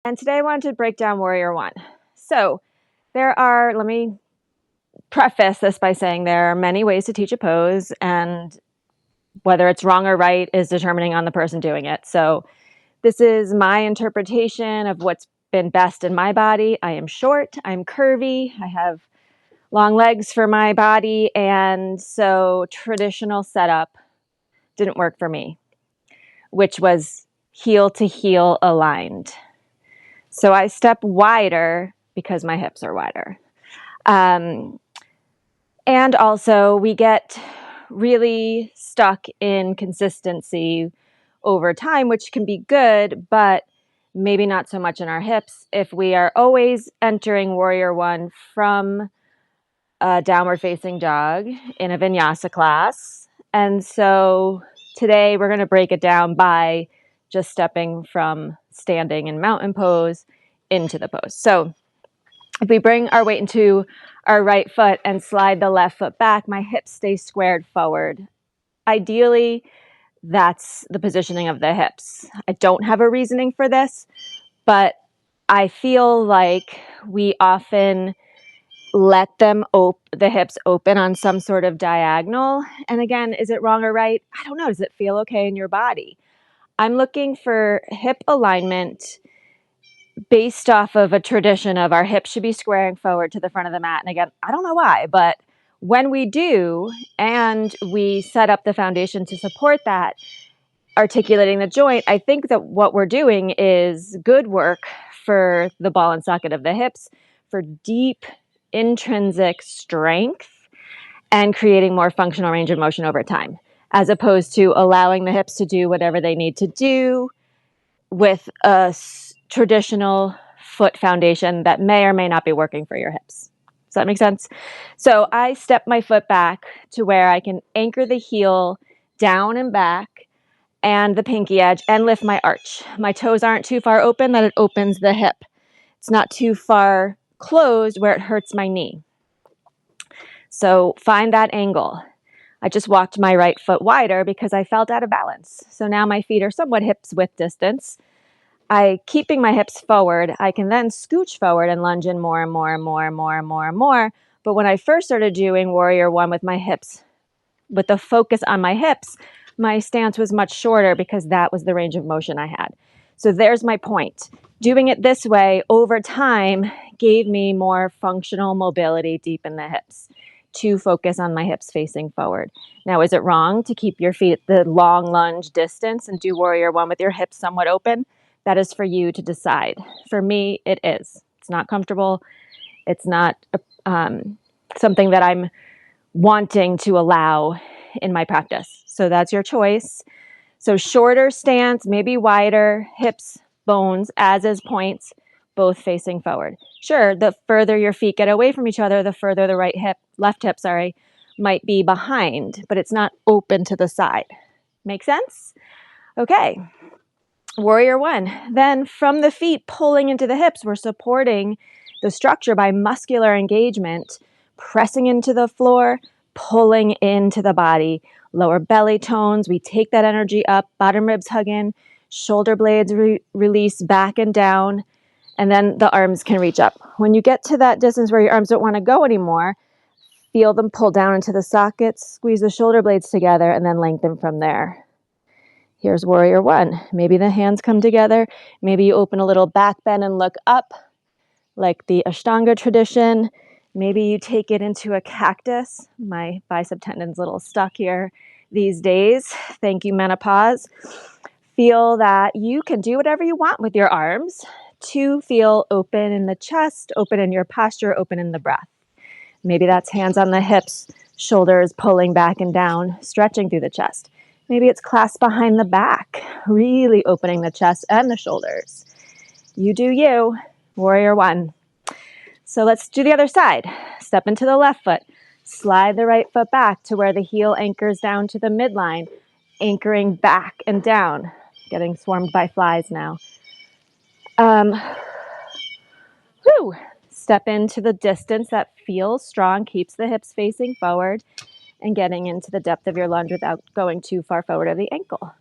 And today I wanted to break down Warrior One. So let me preface this by saying there are many ways to teach a pose, and whether it's wrong or right is determining on the person doing it. So this is my interpretation of what's been best in my body. I am short, I'm curvy, I have long legs for my body, and so traditional setup didn't work for me, which was heel to heel aligned. So I step wider because my hips are wider. And also, we get really stuck in consistency over time, which can be good, but maybe not so much in our hips if we are always entering Warrior One from a downward facing dog in a vinyasa class. And so today we're going to break it down by just stepping from standing in mountain pose into the pose. So if we bring our weight into our right foot and slide the left foot back, my hips stay squared forward. Ideally, that's the positioning of the hips. I don't have a reasoning for this, but I feel like we often let the hips open on some sort of diagonal. And again, is it wrong or right? I don't know. Does it feel okay in your body? I'm looking for hip alignment based off of a tradition of our hips should be squaring forward to the front of the mat. And again, I don't know why, but when we do, and we set up the foundation to support that, articulating the joint, I think that what we're doing is good work for the ball and socket of the hips, for deep intrinsic strength and creating more functional range of motion over time, as opposed to allowing the hips to do whatever they need to do with a traditional foot foundation that may or may not be working for your hips. Does that make sense? So I step my foot back to where I can anchor the heel down and back and the pinky edge and lift my arch. My toes aren't too far open that it opens the hip. It's not too far closed where it hurts my knee. So find that angle. I just walked my right foot wider because I felt out of balance. So now my feet are somewhat hips width distance. Keeping my hips forward, I can then scooch forward and lunge in more and more and more and more and more and more. But when I first started doing Warrior One with my hips, with the focus on my hips, my stance was much shorter because that was the range of motion I had. So there's my point. Doing it this way over time gave me more functional mobility deep in the hips to focus on my hips facing forward. Now, is it wrong to keep your feet at the long lunge distance and do Warrior One with your hips somewhat open? That is for you to decide. For me, it is. It's not comfortable. It's not something that I'm wanting to allow in my practice. So that's your choice. So shorter stance, maybe wider, hips, bones, as is points, both facing forward. Sure, the further your feet get away from each other, the further the left hip, might be behind, but it's not open to the side. Make sense? Okay. Warrior One. Then from the feet pulling into the hips, we're supporting the structure by muscular engagement, pressing into the floor, pulling into the body. Lower belly tones, we take that energy up, bottom ribs hug in, shoulder blades release back and down, and then the arms can reach up. When you get to that distance where your arms don't want to go anymore, feel them pull down into the sockets, squeeze the shoulder blades together, and then lengthen from there. Here's Warrior One. Maybe the hands come together. Maybe you open a little back bend and look up, like the Ashtanga tradition. Maybe you take it into a cactus. My bicep tendon's a little stuck here these days. Thank you, menopause. Feel that you can do whatever you want with your arms to feel open in the chest, open in your posture, open in the breath. Maybe that's hands on the hips, shoulders pulling back and down, stretching through the chest. Maybe it's clasped behind the back, really opening the chest and the shoulders. You do you, Warrior One. So let's do the other side. Step into the left foot. Slide the right foot back to where the heel anchors down to the midline, anchoring back and down. Getting swarmed by flies now. Step into the distance that feels strong, keeps the hips facing forward, and getting into the depth of your lunge without going too far forward of the ankle.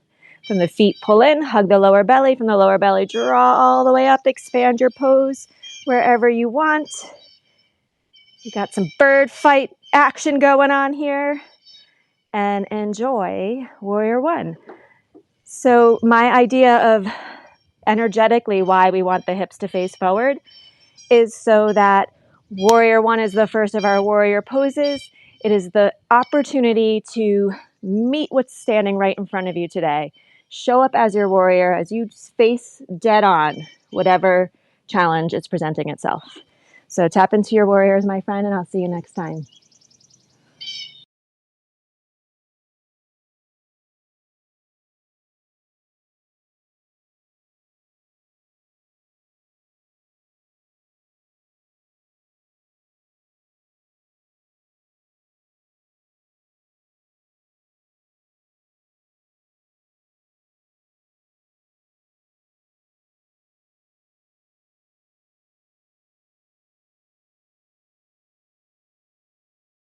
From the feet, pull in, hug the lower belly. From the lower belly, draw all the way up, expand your pose wherever you want. You got some bird fight action going on here. And enjoy Warrior One. So my idea of energetically why we want the hips to face forward is so that Warrior One is the first of our warrior poses. It is the opportunity to meet what's standing right in front of you today. Show up as your warrior as you face dead on whatever challenge is presenting itself. So tap into your warriors, my friend, and I'll see you next time.